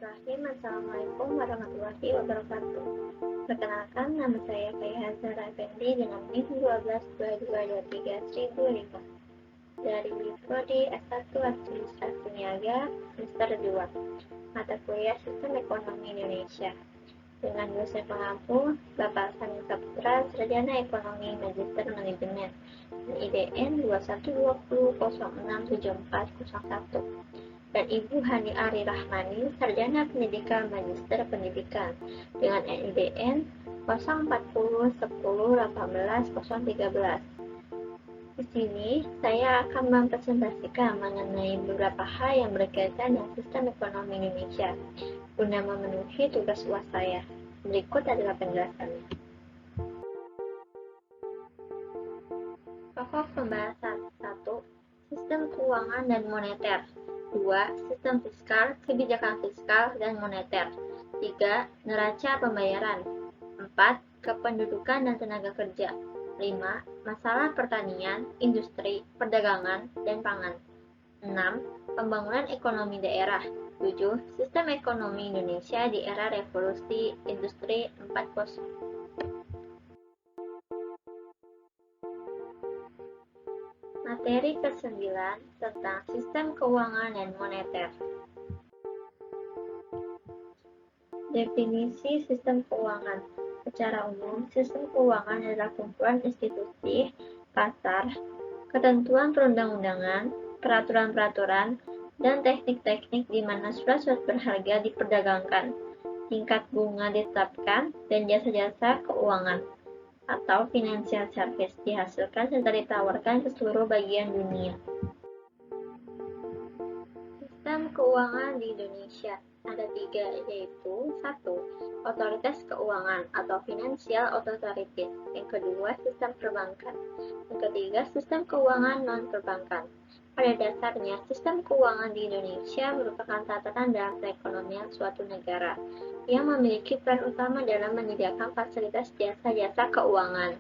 Bismillahirrahmanirrahim. Assalamualaikum warahmatullahi wabarakatuh. Perkenalkan, nama saya Kayha Zahra Effendi dengan NIM 122223 dari Prodi S1 Administrasi Niaga semester 2, mata kuliah Sistem Ekonomi Indonesia, dengan dosen pengampu Bapak Sani Saputra, Sarjana Ekonomi Magister Manajemen, IDN 2120067401, dan Ibu Hani Ari Rahmani, Sarjana Pendidikan Magister Pendidikan, dengan NIDN 04010180013. Di sini saya akan mempresentasikan mengenai beberapa hal yang berkaitan dengan sistem ekonomi Indonesia guna memenuhi tugas UAS saya. Berikut adalah penjelasannya. Pokok pembahasan: 1. Sistem keuangan dan moneter. 2. Sistem fiskal, kebijakan fiskal dan moneter. 3. Neraca pembayaran. 4. Kependudukan dan tenaga kerja. 5. Masalah pertanian, industri, perdagangan, dan pangan. 6. Pembangunan ekonomi daerah. 7. Sistem ekonomi Indonesia di era revolusi industri 4.0. Materi ke-9 tentang sistem keuangan dan moneter. Definisi sistem keuangan. Secara umum, sistem keuangan adalah kumpulan institusi, pasar, ketentuan perundang-undangan, peraturan-peraturan, dan teknik-teknik di mana surat-surat berharga diperdagangkan, tingkat bunga ditetapkan, dan jasa-jasa keuangan atau financial service dihasilkan serta ditawarkan ke seluruh bagian dunia. Sistem keuangan di Indonesia ada 3, yaitu 1. Otoritas keuangan atau Financial Authority. Yang kedua, sistem perbankan. Yang ketiga, sistem keuangan non-perbankan. Pada dasarnya, sistem keuangan di Indonesia merupakan tatanan dalam perekonomian suatu negara yang memiliki peran utama dalam menyediakan fasilitas jasa-jasa keuangan.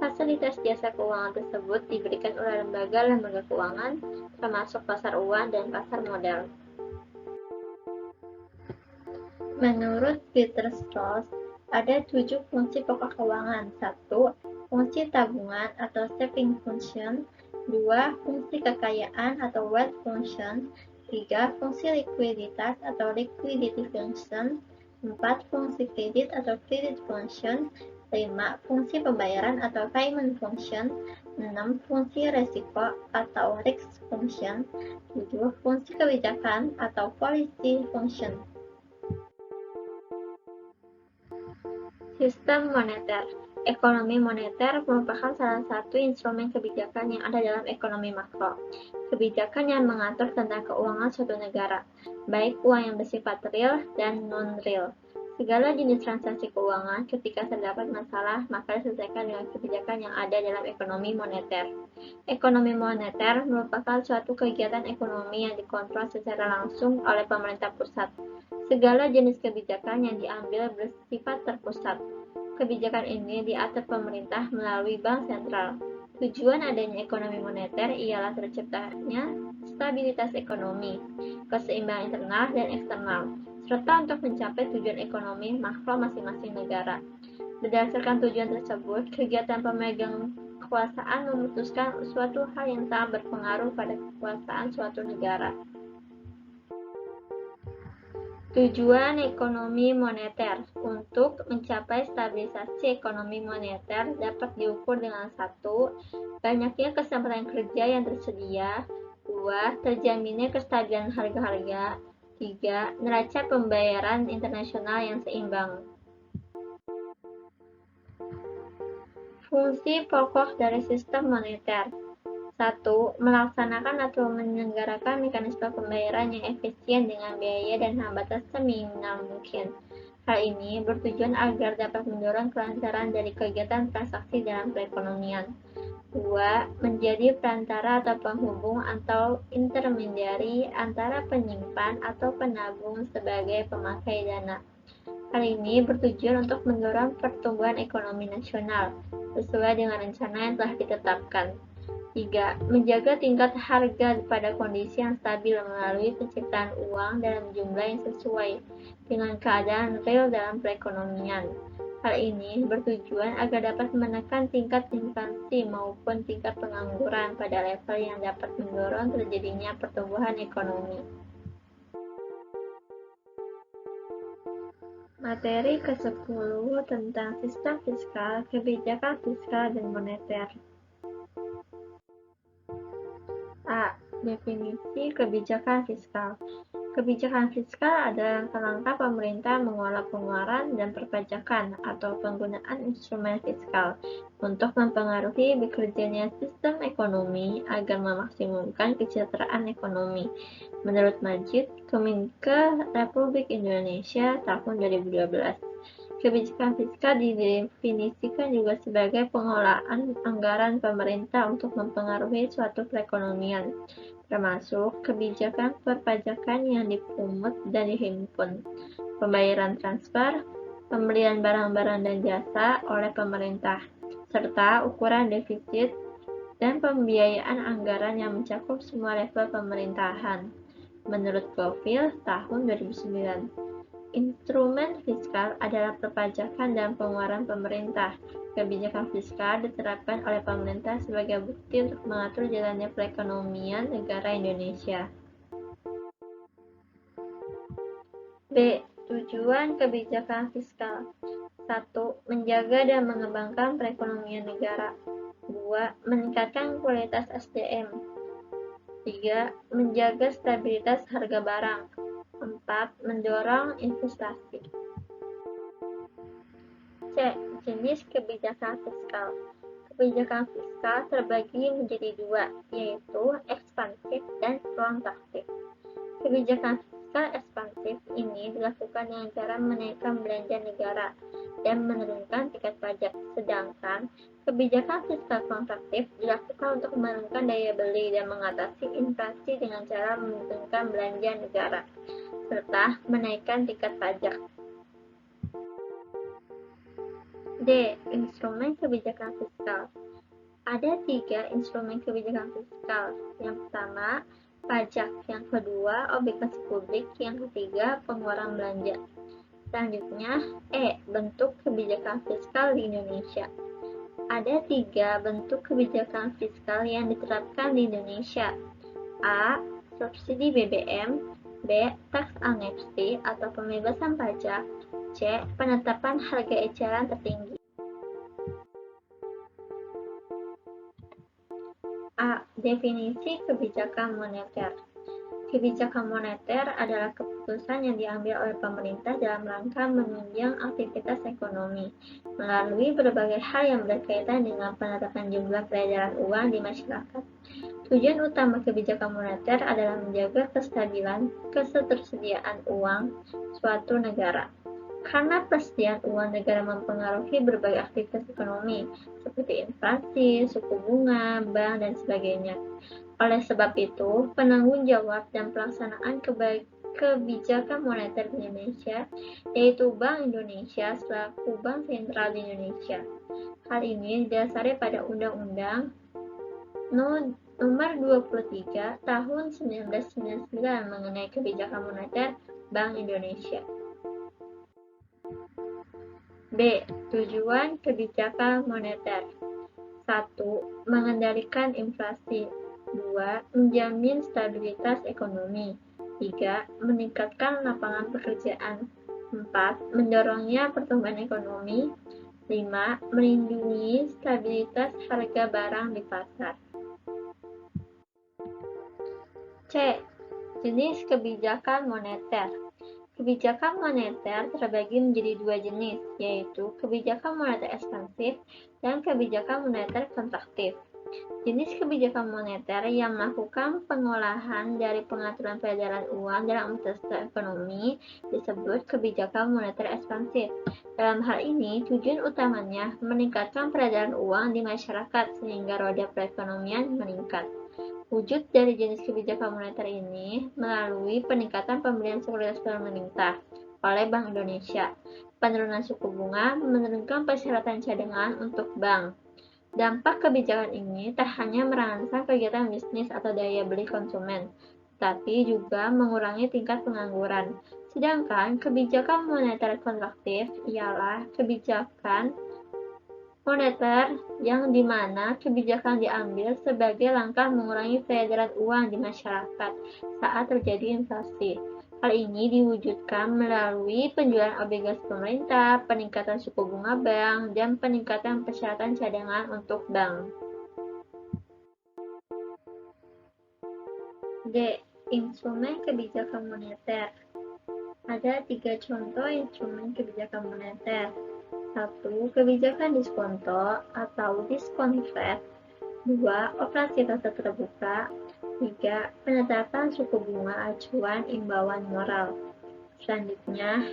Fasilitas jasa keuangan tersebut diberikan oleh lembaga-lembaga keuangan, termasuk pasar uang dan pasar modal. Menurut Peter Strauss, ada 7 fungsi pokok keuangan. 1. Fungsi tabungan atau saving function. 2. Fungsi kekayaan atau wealth function. 3. Fungsi likuiditas atau liquidity function. 4. Fungsi kredit atau credit function. 5. Fungsi pembayaran atau payment function. 6. Fungsi resiko atau risk function. 7. Fungsi kebijakan atau policy function. Sistem moneter. Ekonomi moneter merupakan salah satu instrumen kebijakan yang ada dalam ekonomi makro. Kebijakan yang mengatur tentang keuangan suatu negara, baik uang yang bersifat real dan non-real. Segala jenis transaksi keuangan ketika terdapat masalah, maka diselesaikan dengan kebijakan yang ada dalam ekonomi moneter. Ekonomi moneter merupakan suatu kegiatan ekonomi yang dikontrol secara langsung oleh pemerintah pusat. Segala jenis kebijakan yang diambil bersifat terpusat. Kebijakan ini diatur pemerintah melalui bank sentral. Tujuan adanya ekonomi moneter ialah terciptanya stabilitas ekonomi, keseimbangan internal dan eksternal, serta untuk mencapai tujuan ekonomi makro masing-masing negara. Berdasarkan tujuan tersebut, kegiatan pemegang kekuasaan memutuskan suatu hal yang sangat berpengaruh pada kekuasaan suatu negara. Tujuan ekonomi moneter. Untuk mencapai stabilisasi ekonomi moneter dapat diukur dengan 1. Banyaknya kesempatan kerja yang tersedia. 2. Terjaminnya kestabilan harga-harga. 3. Neraca pembayaran internasional yang seimbang. Fungsi pokok dari sistem moneter. 1. Melaksanakan atau menyelenggarakan mekanisme pembayaran yang efisien dengan biaya dan hambatan seminimal mungkin. Hal ini bertujuan agar dapat mendorong kelancaran dari kegiatan transaksi dalam perekonomian. 2. Menjadi perantara atau penghubung atau intermediari antara penyimpan atau penabung sebagai pemakai dana. Hal ini bertujuan untuk mendorong pertumbuhan ekonomi nasional sesuai dengan rencana yang telah ditetapkan. 3. Menjaga tingkat harga pada kondisi yang stabil melalui penciptaan uang dalam jumlah yang sesuai dengan keadaan real dalam perekonomian. Hal ini bertujuan agar dapat menekan tingkat inflasi maupun tingkat pengangguran pada level yang dapat mendorong terjadinya pertumbuhan ekonomi. Materi ke-10 tentang sistem fiskal, kebijakan fiskal, dan moneter. A. Definisi kebijakan fiskal. Kebijakan fiskal adalah langkah-langkah pemerintah mengolah pengeluaran dan perpajakan atau penggunaan instrumen fiskal untuk mempengaruhi bekerjanya sistem ekonomi agar memaksimumkan kesejahteraan ekonomi. Menurut Majid, Kemenke Republik Indonesia tahun 2012. Kebijakan fiskal didefinisikan juga sebagai pengelolaan anggaran pemerintah untuk mempengaruhi suatu perekonomian, termasuk kebijakan perpajakan yang dipungut dan dihimpun, pembayaran transfer, pembelian barang-barang dan jasa oleh pemerintah, serta ukuran defisit dan pembiayaan anggaran yang mencakup semua level pemerintahan. Menurut Gofil tahun 2009. Instrumen fiskal adalah perpajakan dan pengeluaran pemerintah. Kebijakan fiskal diterapkan oleh pemerintah sebagai bukti untuk mengatur jalannya perekonomian negara Indonesia. B. Tujuan kebijakan fiskal. 1. Menjaga dan mengembangkan perekonomian negara. 2. Meningkatkan kualitas SDM. 3. Menjaga stabilitas harga barang. 4. Mendorong investasi. C. Jenis kebijakan fiskal. Kebijakan fiskal terbagi menjadi dua, yaitu ekspansif dan kontraktif. Kebijakan fiskal ekspansif ini dilakukan dengan cara menaikkan belanja negara dan menurunkan tingkat pajak, sedangkan kebijakan fiskal kontraktif dilakukan untuk menurunkan daya beli dan mengatasi inflasi dengan cara menurunkan belanja negara serta menaikkan tingkat pajak. D. Instrumen kebijakan fiskal. Ada 3 instrumen kebijakan fiskal. Yang pertama, pajak. Yang kedua, obligasi publik. Yang ketiga, pengeluaran belanja. Selanjutnya, E. Bentuk kebijakan fiskal di Indonesia. Ada 3 bentuk kebijakan fiskal yang diterapkan di Indonesia. A. Subsidi BBM. B. Taks amnesti atau pembebasan pajak. C. Penetapan harga eceran tertinggi. A. Definisi kebijakan moneter. Kebijakan moneter adalah keputusan yang diambil oleh pemerintah dalam rangka menunjang aktivitas ekonomi melalui berbagai hal yang berkaitan dengan penetapan jumlah peredaran uang di masyarakat. Tujuan utama kebijakan moneter adalah menjaga kestabilan ketersediaan uang suatu negara. Karena persediaan uang negara mempengaruhi berbagai aktivitas ekonomi, seperti inflasi, suku bunga, bank, dan sebagainya. Oleh sebab itu, penanggung jawab dan pelaksanaan kebijakan moneter di Indonesia, yaitu Bank Indonesia selaku Bank Sentral di Indonesia. Hal ini didasari pada Undang-Undang Nomor 23 Tahun 1999 mengenai kebijakan moneter Bank Indonesia. B. Tujuan kebijakan moneter. 1. Mengendalikan inflasi. 2. Menjamin stabilitas ekonomi. 3. Meningkatkan lapangan pekerjaan. 4. Mendorongnya pertumbuhan ekonomi. 5. Melindungi stabilitas harga barang di pasar. C. Jenis kebijakan moneter. Kebijakan moneter terbagi menjadi 2 jenis, yaitu kebijakan moneter ekspansif dan kebijakan moneter kontraktif. Jenis kebijakan moneter yang melakukan pengolahan dari pengaturan peredaran uang dalam aktivitas ekonomi disebut kebijakan moneter ekspansif. Dalam hal ini, tujuan utamanya meningkatkan peredaran uang di masyarakat sehingga roda perekonomian meningkat. Wujud dari jenis kebijakan moneter ini melalui peningkatan pembelian sekuritas pemerintah oleh Bank Indonesia, penurunan suku bunga, menurunkan persyaratan cadangan untuk bank, Dampak kebijakan ini tak hanya merangsang kegiatan bisnis atau daya beli konsumen, tapi juga mengurangi tingkat pengangguran. Sedangkan kebijakan moneter kontraktif ialah kebijakan moneter yang dimana kebijakan diambil sebagai langkah mengurangi peredaran uang di masyarakat saat terjadi inflasi. Hal ini diwujudkan melalui penjualan obligasi pemerintah, peningkatan suku bunga bank, dan peningkatan persyaratan cadangan untuk bank. D. Instrumen kebijakan moneter. Ada 3 contoh instrumen kebijakan moneter. 1. Kebijakan diskonto atau discount rate. 2. Operasi pasar terbuka. 3. Penetapan suku bunga acuan imbauan moral. Selanjutnya,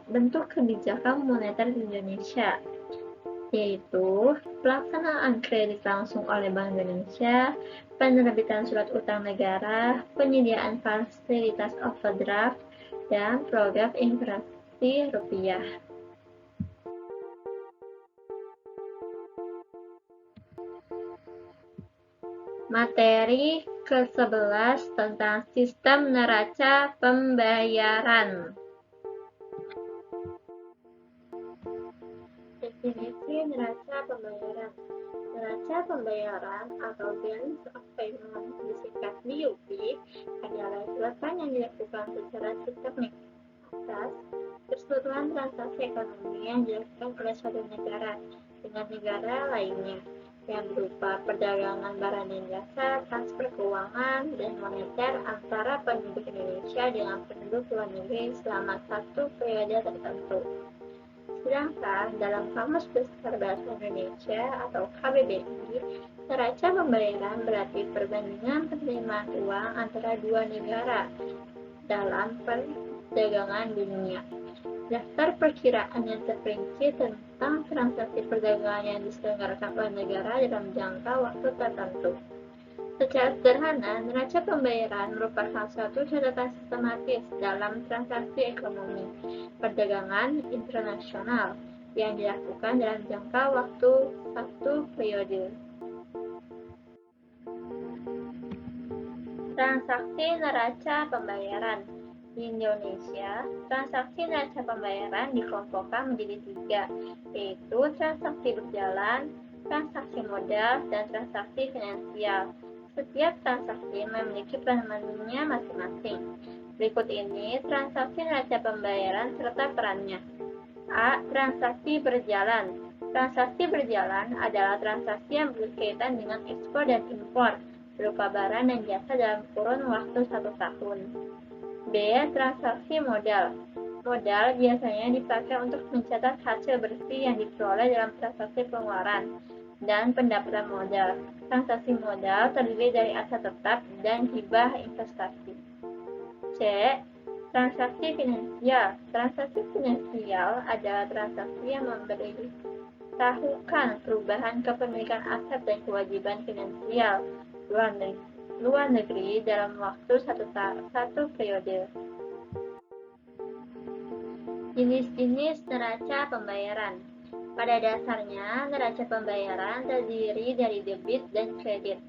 bentuk kebijakan moneter di Indonesia, yaitu pelaksanaan kredit langsung oleh Bank Indonesia, penerbitan surat utang negara, penyediaan fasilitas overdraft, dan program inflasi rupiah. Materi ke-11 tentang sistem neraca pembayaran. Definisi neraca pembayaran. Neraca pembayaran atau balance of payment disingkat BOP adalah gerakan yang dilakukan secara sistemik atas keseluruhan transaksi ekonomi yang dilakukan oleh suatu negara dengan negara lainnya yang berupa perdagangan barang dan jasa, transfer keuangan, dan moneter antara penduduk Indonesia dengan penduduk luar negeri selama satu periode tertentu. Sedangkan dalam Kamus Besar Bahasa Indonesia atau KBBI, neraca pembayaran berarti perbandingan penerimaan uang antara dua negara dalam perdagangan dunia. Daftar perkiraan yang terperinci tentang transaksi perdagangan yang diselenggarakan oleh negara dalam jangka waktu tertentu. Secara sederhana, neraca pembayaran merupakan suatu catatan sistematis dalam transaksi ekonomi perdagangan internasional yang dilakukan dalam jangka waktu satu periode. Transaksi neraca pembayaran. Di Indonesia, transaksi neraca pembayaran dikelompokkan menjadi 3, yaitu transaksi berjalan, transaksi modal, dan transaksi finansial. Setiap transaksi memiliki perannya masing-masing. Berikut ini transaksi neraca pembayaran serta perannya. A. Transaksi berjalan. Transaksi berjalan adalah transaksi yang berkaitan dengan ekspor dan impor berupa barang dan jasa dalam kurun waktu 1 tahun. B. Transaksi modal. Modal biasanya dipakai untuk mencatat hasil bersih yang diperoleh dalam transaksi pengeluaran dan pendapatan modal. Transaksi modal terdiri dari aset tetap dan hibah investasi. C. Transaksi finansial. Transaksi finansial adalah transaksi yang memberitahukan perubahan kepemilikan aset dan kewajiban finansial luar negeri dalam waktu satu periode. Jenis-jenis neraca pembayaran. Pada dasarnya, neraca pembayaran terdiri dari debit dan kredit.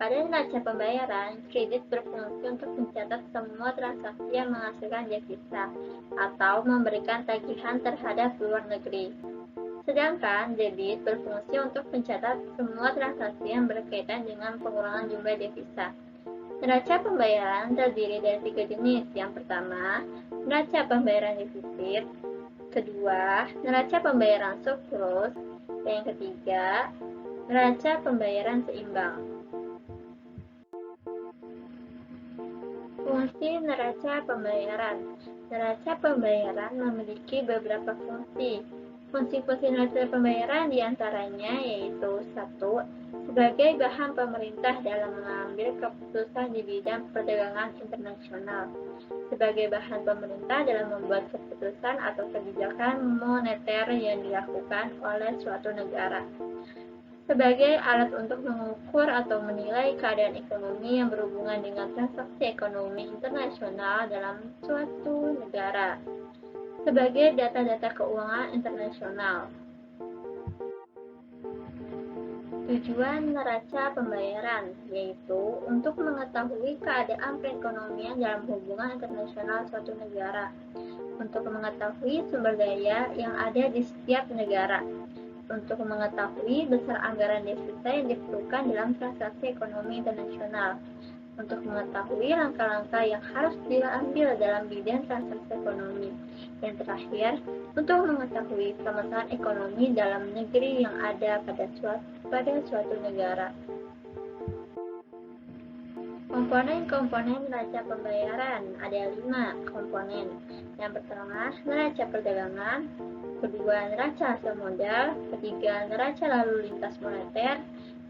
Pada neraca pembayaran, kredit berfungsi untuk mencatat semua transaksi yang menghasilkan devisa atau memberikan tagihan terhadap luar negeri. Sedangkan debit berfungsi untuk mencatat semua transaksi yang berkaitan dengan pengurangan jumlah devisa. Neraca pembayaran terdiri dari 3 jenis. Yang pertama, neraca pembayaran defisit. Kedua, neraca pembayaran surplus. Dan yang ketiga, neraca pembayaran seimbang. Fungsi neraca pembayaran. Neraca pembayaran memiliki beberapa fungsi. Fungsi-fungsi neraca pembayaran diantaranya yaitu 1. Sebagai bahan pemerintah dalam mengambil keputusan di bidang perdagangan internasional. Sebagai bahan pemerintah dalam membuat keputusan atau kebijakan moneter yang dilakukan oleh suatu negara. Sebagai alat untuk mengukur atau menilai keadaan ekonomi yang berhubungan dengan transaksi ekonomi internasional dalam suatu negara. Sebagai data-data keuangan internasional. Tujuan neraca pembayaran yaitu untuk mengetahui keadaan perekonomian dalam hubungan internasional suatu negara, untuk mengetahui sumber daya yang ada di setiap negara, untuk mengetahui besar anggaran devisa yang diperlukan dalam transaksi ekonomi internasional, untuk mengetahui langkah-langkah yang harus diambil dalam bidang transaksi ekonomi. Dan terakhir, untuk mengetahui permasalahan ekonomi dalam negeri yang ada pada suatu negara. Komponen-komponen neraca pembayaran ada 5 komponen. Yang pertama, neraca perdagangan, kedua, neraca hasil modal, ketiga, neraca lalu lintas moneter,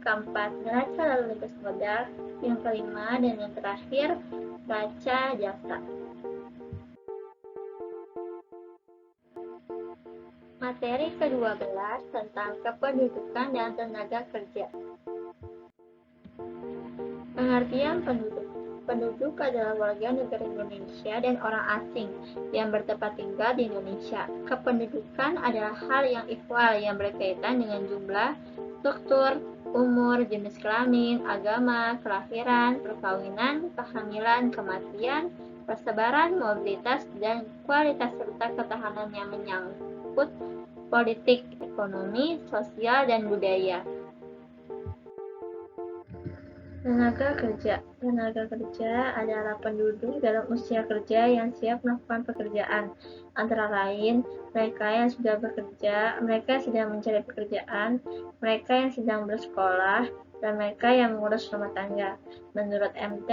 keempat, neraca lalu lintas modal, yang kelima dan yang terakhir, neraca jasa. Materi ke-12 tentang kependudukan dan tenaga kerja. Pengertian penduduk. Penduduk adalah warga negara Indonesia dan orang asing yang bertempat tinggal di Indonesia. Kependudukan adalah hal yang ikhwal yang berkaitan dengan jumlah, struktur, umur, jenis kelamin, agama, kelahiran, perkawinan, kehamilan, kematian, persebaran, mobilitas, dan kualitas serta ketahanan yang menyangkut politik, ekonomi, sosial, dan budaya. Tenaga kerja. Tenaga kerja adalah penduduk dalam usia kerja yang siap melakukan pekerjaan, antara lain mereka yang sudah bekerja, mereka yang sedang mencari pekerjaan, mereka yang sedang bersekolah, dan mereka yang mengurus rumah tangga. Menurut MT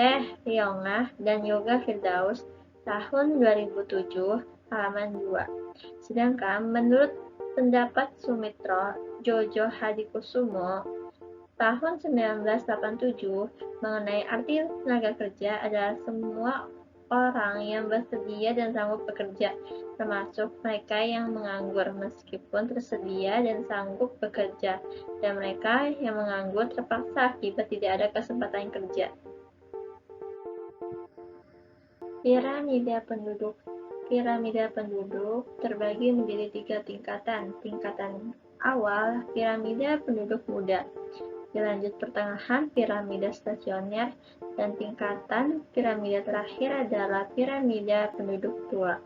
Rionga dan Yoga Firdaus tahun 2007 halaman 2. Sedangkan menurut pendapat Sumitro Jojo Hadikusumo tahun 1987 mengenai arti tenaga kerja adalah semua orang yang bersedia dan sanggup bekerja, termasuk mereka yang menganggur meskipun tersedia dan sanggup bekerja, dan mereka yang menganggur terpaksa akibat tidak ada kesempatan kerja. Piramida penduduk. Piramida penduduk terbagi menjadi 3 tingkatan. Tingkatan awal, piramida penduduk muda. Dilanjut pertengahan, piramida stasioner, dan tingkatan piramida terakhir adalah piramida penduduk tua.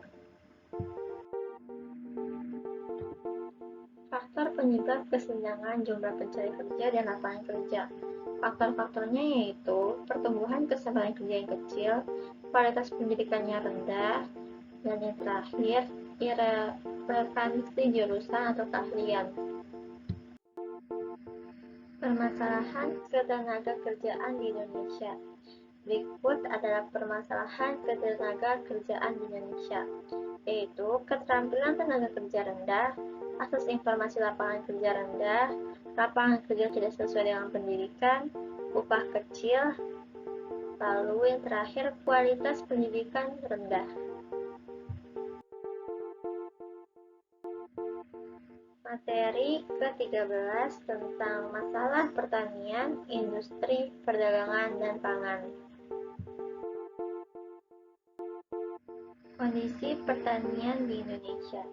Faktor penyebab kesenjangan jumlah pencari kerja dan lapangan kerja. Faktor-faktornya yaitu pertumbuhan kesempatan kerja yang kecil, kualitas pendidikannya rendah, dan yang terakhir, irrelevansi jurusan atau keahlian. Permasalahan ketenaga kerjaan di Indonesia. Berikut adalah permasalahan ketenaga kerjaan di Indonesia, yaitu keterampilan tenaga kerja rendah, akses informasi lapangan kerja rendah, lapangan kerja tidak sesuai dengan pendidikan, upah kecil, lalu yang terakhir kualitas pendidikan rendah. Materi ke-13 tentang masalah pertanian, industri, perdagangan, dan pangan. Kondisi pertanian di Indonesia.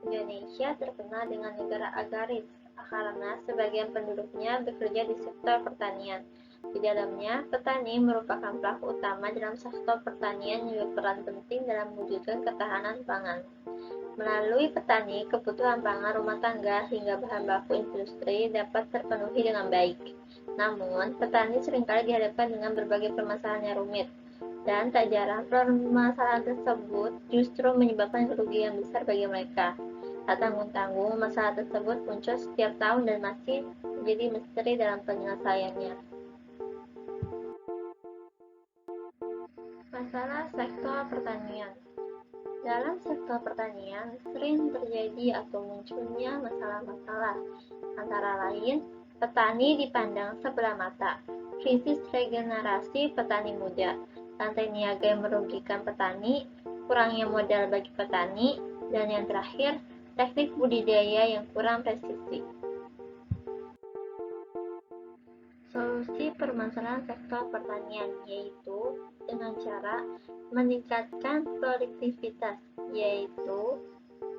Indonesia terkenal dengan negara agraris karena sebagian penduduknya bekerja di sektor pertanian. Di dalamnya, petani merupakan pelaku utama dalam sektor pertanian yang berperan penting dalam mewujudkan ketahanan pangan. Melalui petani, kebutuhan pangan rumah tangga hingga bahan baku industri dapat terpenuhi dengan baik. Namun, petani seringkali dihadapkan dengan berbagai permasalahan yang rumit, dan tak jarang permasalahan tersebut justru menyebabkan kerugian besar bagi mereka. Tak tanggung-tanggung, masalah tersebut muncul setiap tahun dan masih menjadi misteri dalam penyelesaiannya. Masalah sektor pertanian. Dalam sektor pertanian, sering terjadi atau munculnya masalah-masalah, antara lain, petani dipandang sebelah mata, krisis regenerasi petani muda, rantai niaga yang merugikan petani, kurangnya modal bagi petani, dan yang terakhir, teknik budidaya yang kurang presisi. Solusi permasalahan sektor pertanian yaitu dengan cara meningkatkan produktivitas, yaitu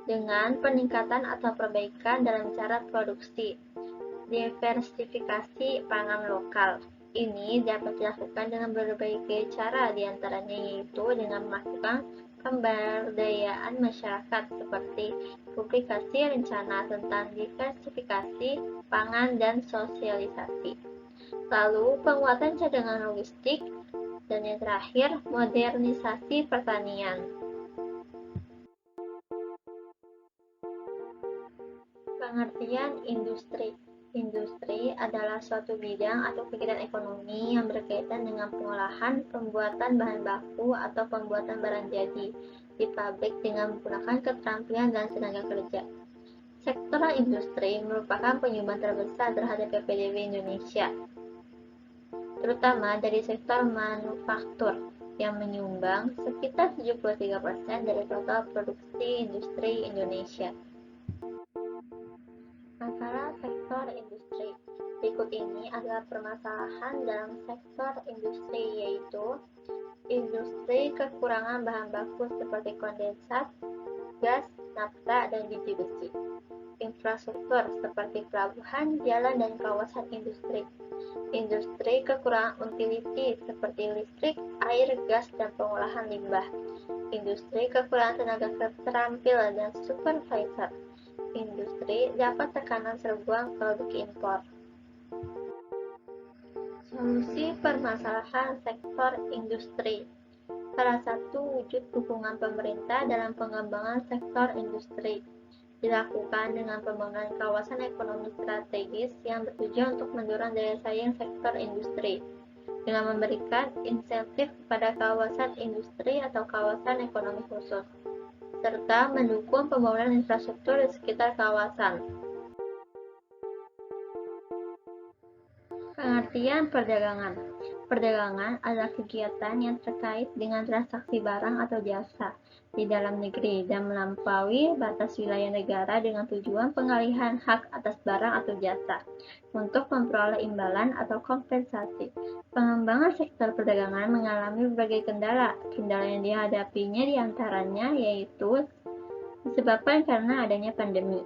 dengan peningkatan atau perbaikan dalam cara produksi, Diversifikasi pangan lokal. Ini dapat dilakukan dengan berbagai cara, diantaranya yaitu dengan melakukan pemberdayaan masyarakat seperti publikasi rencana tentang diversifikasi pangan dan sosialisasi. Lalu penguatan cadangan logistik, dan yang terakhir modernisasi pertanian. Pengertian industri. Industri adalah suatu bidang atau kegiatan ekonomi yang berkaitan dengan pengolahan, pembuatan bahan baku, atau pembuatan barang jadi di pabrik dengan menggunakan keterampilan dan tenaga kerja. Sektor industri merupakan penyumbang terbesar terhadap PDB Indonesia, terutama dari sektor manufaktur yang menyumbang sekitar 73% dari total produksi industri Indonesia. Masalah sektor industri. Berikut ini adalah permasalahan dalam sektor industri, yaitu industri kekurangan bahan baku seperti kondensat, gas, nafta, dan biji besi. Infrastruktur seperti pelabuhan, jalan, dan kawasan industri. Industri kekurangan utility seperti listrik, air, gas, dan pengolahan limbah. Industri kekurangan tenaga terampil dan supervisor. Industri dapat tekanan serbuan produk impor. Solusi permasalahan sektor industri. Salah satu wujud dukungan pemerintah dalam pengembangan sektor industri dilakukan dengan pembangunan kawasan ekonomi strategis yang bertujuan untuk mendorong daya saing sektor industri dengan memberikan insentif kepada kawasan industri atau kawasan ekonomi khusus, serta mendukung pembangunan infrastruktur di sekitar kawasan. Pengertian perdagangan. Perdagangan adalah kegiatan yang terkait dengan transaksi barang atau jasa di dalam negeri dan melampaui batas wilayah negara dengan tujuan pengalihan hak atas barang atau jasa untuk memperoleh imbalan atau kompensasi. Pengembangan sektor perdagangan mengalami berbagai kendala. Kendala yang dihadapinya diantaranya yaitu disebabkan karena adanya pandemi.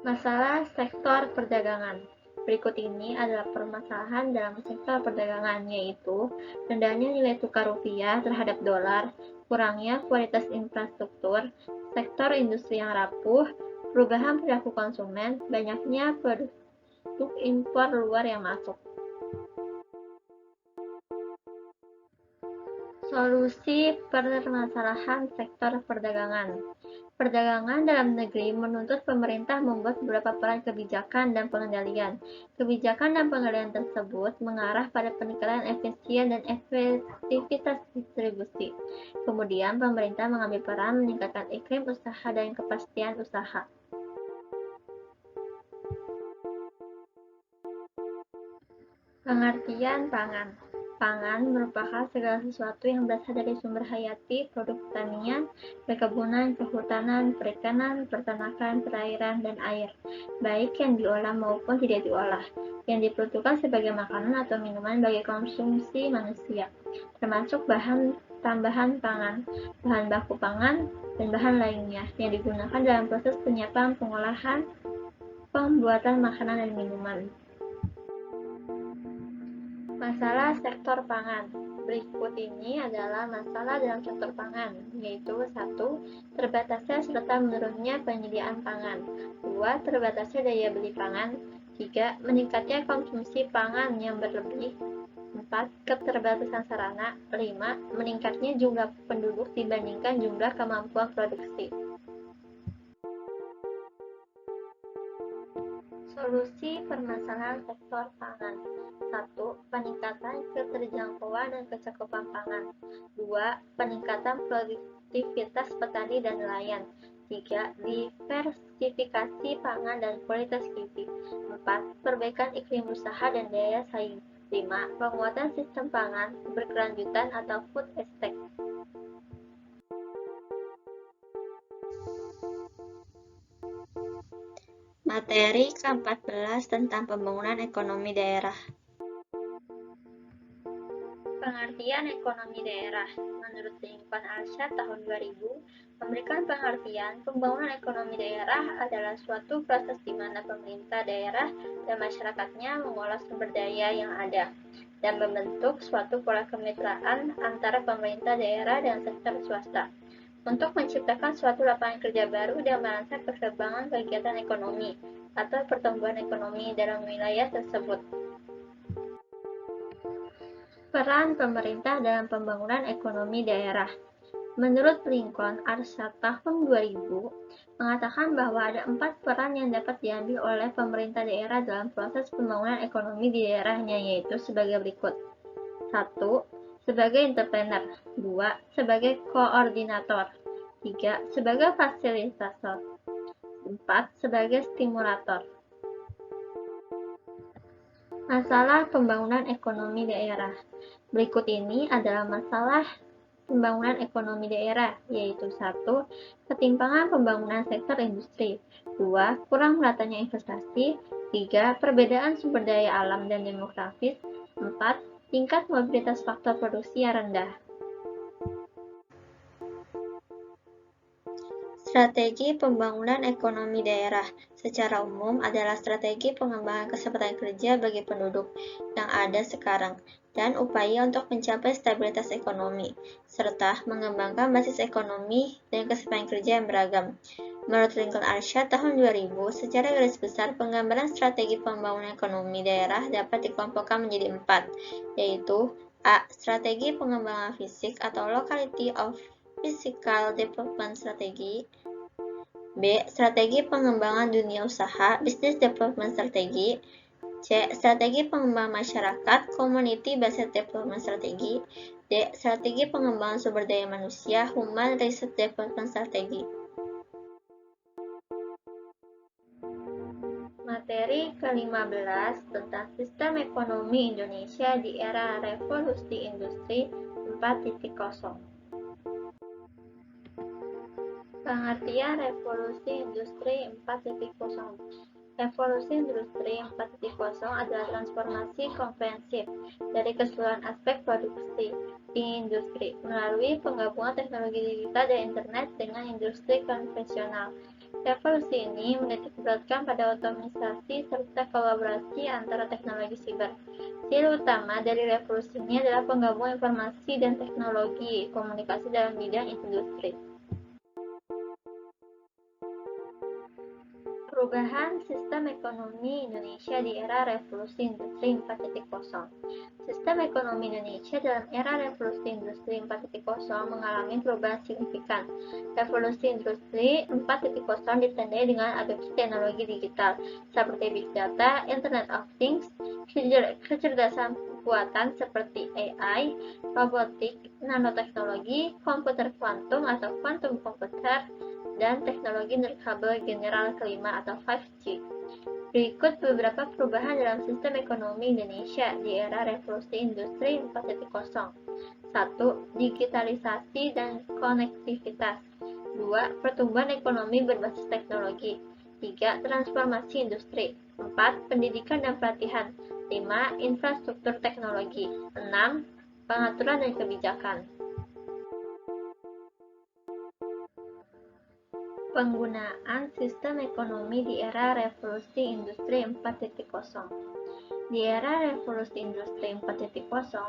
Masalah sektor perdagangan. Berikut ini adalah permasalahan dalam sektor perdagangan, yaitu rendahnya nilai tukar rupiah terhadap dolar, kurangnya kualitas infrastruktur, sektor industri yang rapuh, perubahan perilaku konsumen, banyaknya produk impor luar yang masuk. Solusi permasalahan sektor perdagangan. Perdagangan dalam negeri menuntut pemerintah membuat beberapa peran kebijakan dan pengendalian. Kebijakan dan pengendalian tersebut mengarah pada peningkatan efisien dan efektivitas distribusi. Kemudian, pemerintah mengambil peran meningkatkan iklim usaha dan kepastian usaha. Pengertian pangan. Pangan merupakan segala sesuatu yang berasal dari sumber hayati, produk pertanian, perkebunan, kehutanan, perikanan, peternakan, perairan, dan air, baik yang diolah maupun tidak diolah, yang diperuntukkan sebagai makanan atau minuman bagi konsumsi manusia, termasuk bahan tambahan pangan, bahan baku pangan, dan bahan lainnya yang digunakan dalam proses penyiapan, pengolahan, pembuatan makanan dan minuman. Masalah sektor pangan. Berikut ini adalah masalah dalam sektor pangan, yaitu 1. Terbatasnya serta menurunnya penyediaan pangan. 2. Terbatasnya daya beli pangan. 3. Meningkatnya konsumsi pangan yang berlebih. 4. Keterbatasan sarana. 5. Meningkatnya jumlah penduduk dibandingkan jumlah kemampuan produksi. Solusi permasalahan sektor pangan. 1. Peningkatan keterjangkauan dan kecakupan pangan. 2. Peningkatan produktivitas petani dan nelayan. 3. Diversifikasi pangan dan kualitas gizi. 4. Perbaikan iklim usaha dan daya saing. 5. Penguatan sistem pangan berkelanjutan atau food estate. Materi ke-14 tentang pembangunan ekonomi daerah. Pengertian ekonomi daerah menurut Lingkungan Arsyad tahun 2000 memberikan pengertian pembangunan ekonomi daerah adalah suatu proses di mana pemerintah daerah dan masyarakatnya mengolah sumber daya yang ada dan membentuk suatu pola kemitraan antara pemerintah daerah dan sektor swasta untuk menciptakan suatu lapangan kerja baru dan merangsang perkembangan kegiatan ekonomi atau pertumbuhan ekonomi dalam wilayah tersebut. Peran pemerintah dalam pembangunan ekonomi daerah. Menurut Lincoln Arsyad tahun 2000, mengatakan bahwa ada 4 peran yang dapat diambil oleh pemerintah daerah dalam proses pembangunan ekonomi di daerahnya, yaitu sebagai berikut. 1. Sebagai entrepreneur. 2. Sebagai koordinator. 3. Sebagai fasilitator. 4. Sebagai stimulator. Masalah pembangunan ekonomi daerah. Berikut ini adalah masalah pembangunan ekonomi daerah, yaitu 1. Ketimpangan pembangunan sektor industri. 2. Kurang meratanya investasi. 3. Perbedaan sumber daya alam dan demografis. 4. Tingkat mobilitas faktor produksi yang rendah. Strategi pembangunan ekonomi daerah secara umum adalah strategi pengembangan kesempatan kerja bagi penduduk yang ada sekarang dan upaya untuk mencapai stabilitas ekonomi, serta mengembangkan basis ekonomi dan kesempatan kerja yang beragam. Menurut Lincoln Arsyad tahun 2000, secara garis besar penggambaran strategi pembangunan ekonomi daerah dapat dikelompokkan menjadi 4, yaitu A. Strategi pengembangan fisik atau Locality of Physical Development Strategy. B. Strategi pengembangan dunia usaha Business Development Strategy. C. Strategi pengembangan masyarakat Community Based Development Strategy. D. Strategi pengembangan sumber daya manusia Human Resource Development Strategy. Materi ke-15 tentang sistem ekonomi Indonesia di era revolusi industri 4.0. Pengertian revolusi industri 4.0. Revolusi industri 4.0 adalah transformasi komprehensif dari keseluruhan aspek produksi di industri melalui penggabungan teknologi digital dan internet dengan industri konvensional. Revolusi ini menitikberatkan pada otomatisasi serta kolaborasi antara teknologi siber. Ciri utama dari revolusi ini adalah penggabungan informasi dan teknologi komunikasi dalam bidang industri. Perubahan sistem ekonomi Indonesia di era revolusi industri 4.0. Sistem ekonomi Indonesia dalam era revolusi industri 4.0 mengalami perubahan signifikan. Revolusi industri 4.0 ditandai dengan adopsi teknologi digital seperti big data, Internet of Things, kecerdasan buatan seperti AI, robotik, nanoteknologi, komputer kuantum atau quantum computer, dan teknologi nirkabel general kelima atau 5G. Berikut beberapa perubahan dalam sistem ekonomi Indonesia di era revolusi industri 4.0. 1. Digitalisasi dan konektivitas. 2. Pertumbuhan ekonomi berbasis teknologi. 3. Transformasi industri. 4. Pendidikan dan pelatihan. 5. Infrastruktur teknologi. 6. Pengaturan dan kebijakan. Penggunaan sistem ekonomi di era revolusi industri 4.0. Di era revolusi industri 4.0,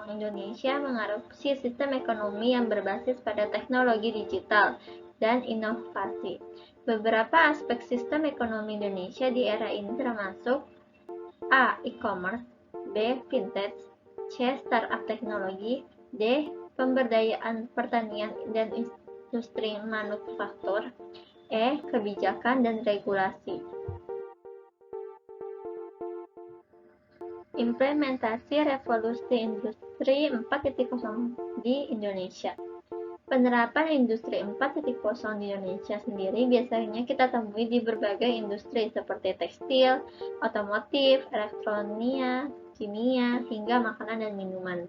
Indonesia mengadopsi sistem ekonomi yang berbasis pada teknologi digital dan inovasi. Beberapa aspek sistem ekonomi Indonesia di era ini termasuk A. E-commerce, B. Fintech, C. Startup teknologi, D. Pemberdayaan pertanian dan industri manufaktur, E. Kebijakan dan regulasi. Implementasi revolusi industri 4.0 di Indonesia. Penerapan industri 4.0 di Indonesia sendiri biasanya kita temui di berbagai industri seperti tekstil, otomotif, elektronika, kimia, hingga makanan dan minuman.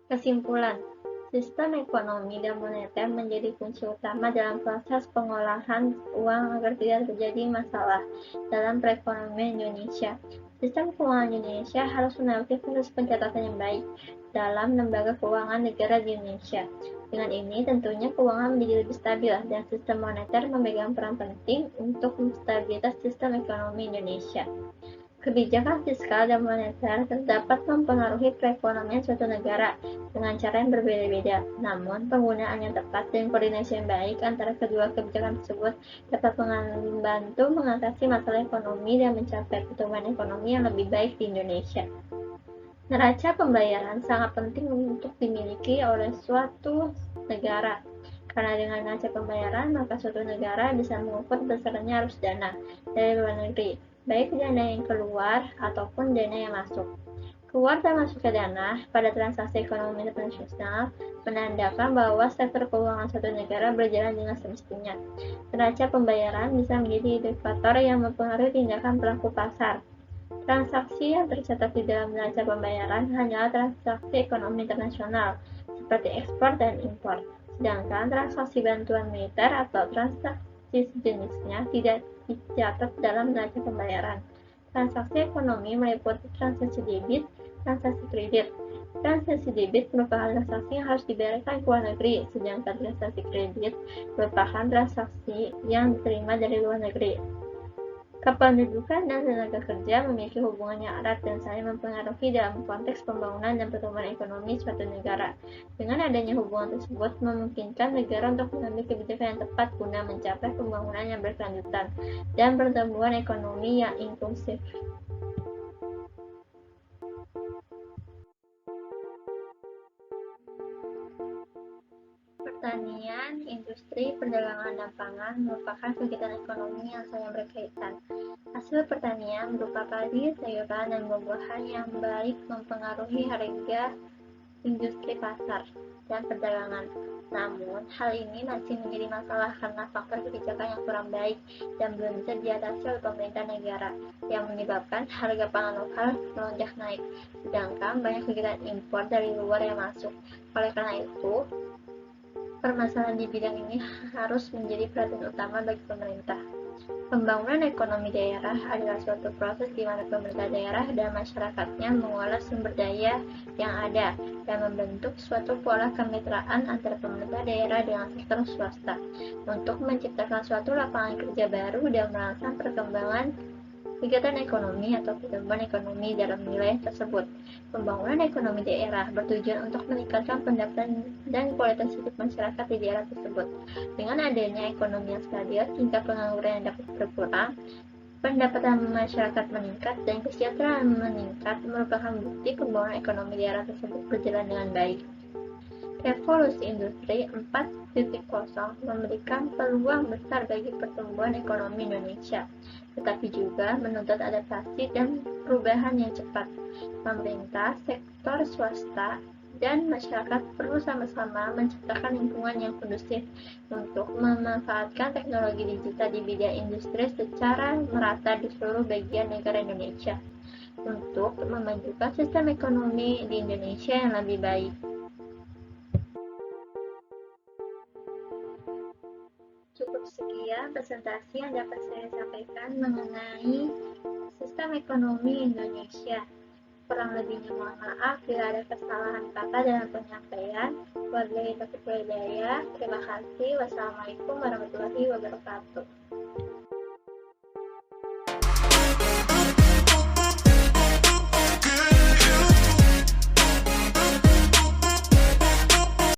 Kesimpulan, sistem ekonomi dan moneter menjadi kunci utama dalam proses pengolahan uang agar tidak terjadi masalah dalam perekonomian Indonesia. Sistem keuangan Indonesia harus memiliki proses pencatatan yang baik dalam lembaga keuangan negara di Indonesia. Dengan ini, tentunya keuangan menjadi lebih stabil dan sistem moneter memegang peran penting untuk stabilitas sistem ekonomi Indonesia. Kebijakan fiskal dan moneter dapat mempengaruhi perekonomian suatu negara dengan cara yang berbeda-beda. Namun, penggunaan yang tepat dan koordinasi yang baik antara kedua kebijakan tersebut dapat membantu mengatasi masalah ekonomi dan mencapai pertumbuhan ekonomi yang lebih baik di Indonesia. Neraca pembayaran sangat penting untuk dimiliki oleh suatu negara. Karena dengan neraca pembayaran, maka suatu negara bisa mengukur besarnya arus dana dari luar negeri, baik dana yang keluar ataupun dana yang masuk. Keluar dan masuknya dana pada transaksi ekonomi internasional menandakan bahwa sektor keuangan suatu negara berjalan dengan semestinya. Neraca pembayaran bisa menjadi indikator yang mempengaruhi tindakan pelaku pasar. Transaksi yang tercatat di dalam neraca pembayaran hanyalah transaksi ekonomi internasional, seperti ekspor dan impor. Sedangkan transaksi bantuan militer atau transaksi sejenisnya tidak dicatat dalam neraca pembayaran. Transaksi ekonomi meliputi transaksi debit, transaksi kredit. Transaksi debit merupakan transaksi yang harus dibayarkan ke luar negeri, sedangkan transaksi kredit merupakan transaksi yang diterima dari luar negeri. Kependudukan dan tenaga kerja memiliki hubungan yang erat dan saling mempengaruhi dalam konteks pembangunan dan pertumbuhan ekonomi suatu negara. Dengan adanya hubungan tersebut, memungkinkan negara untuk mengambil kebijakan yang tepat guna mencapai pembangunan yang berkelanjutan dan pertumbuhan ekonomi yang inklusif. Pertanian, industri, perdagangan, dan pangan merupakan kegiatan ekonomi yang saling berkaitan. Hasil pertanian berupa padi, sayuran, dan buah-buahan yang baik mempengaruhi harga industri pasar dan perdagangan. Namun, hal ini masih menjadi masalah karena faktor kebijakan yang kurang baik dan belum bisa diatasi oleh pemerintah negara, yang menyebabkan harga pangan lokal melonjak naik, sedangkan banyak kegiatan impor dari luar yang masuk. Oleh karena itu, permasalahan di bidang ini harus menjadi perhatian utama bagi pemerintah. Pembangunan ekonomi daerah adalah suatu proses di mana pemerintah daerah dan masyarakatnya mengolah sumber daya yang ada dan membentuk suatu pola kemitraan antara pemerintah daerah dengan sektor swasta untuk menciptakan suatu lapangan kerja baru dan merangsang perkembangan kegiatan ekonomi atau pertumbuhan ekonomi dalam wilayah tersebut. Pembangunan ekonomi daerah bertujuan untuk meningkatkan pendapatan dan kualitas hidup masyarakat di daerah tersebut. Dengan adanya ekonomi yang stabil, tingkat pengangguran yang dapat berkurang, pendapatan masyarakat meningkat, dan kesejahteraan meningkat merupakan bukti pembangunan ekonomi daerah tersebut berjalan dengan baik. Revolusi Industri 4.0 memberikan peluang besar bagi pertumbuhan ekonomi Indonesia, tetapi juga menuntut adaptasi dan perubahan yang cepat. Pemerintah, sektor swasta, dan masyarakat perlu sama-sama menciptakan lingkungan yang kondusif untuk memanfaatkan teknologi digital di bidang industri secara merata di seluruh bagian negara Indonesia untuk memajukan sistem ekonomi di Indonesia yang lebih baik. Cukup sekian presentasi yang dapat saya sampaikan mengenai sistem ekonomi Indonesia. Kurang lebihnya mohon maaf bila ada kesalahan kata dalam penyampaian. Wabillahi taufiq wal hidayah. Terima kasih. Wassalamualaikum warahmatullahi wabarakatuh.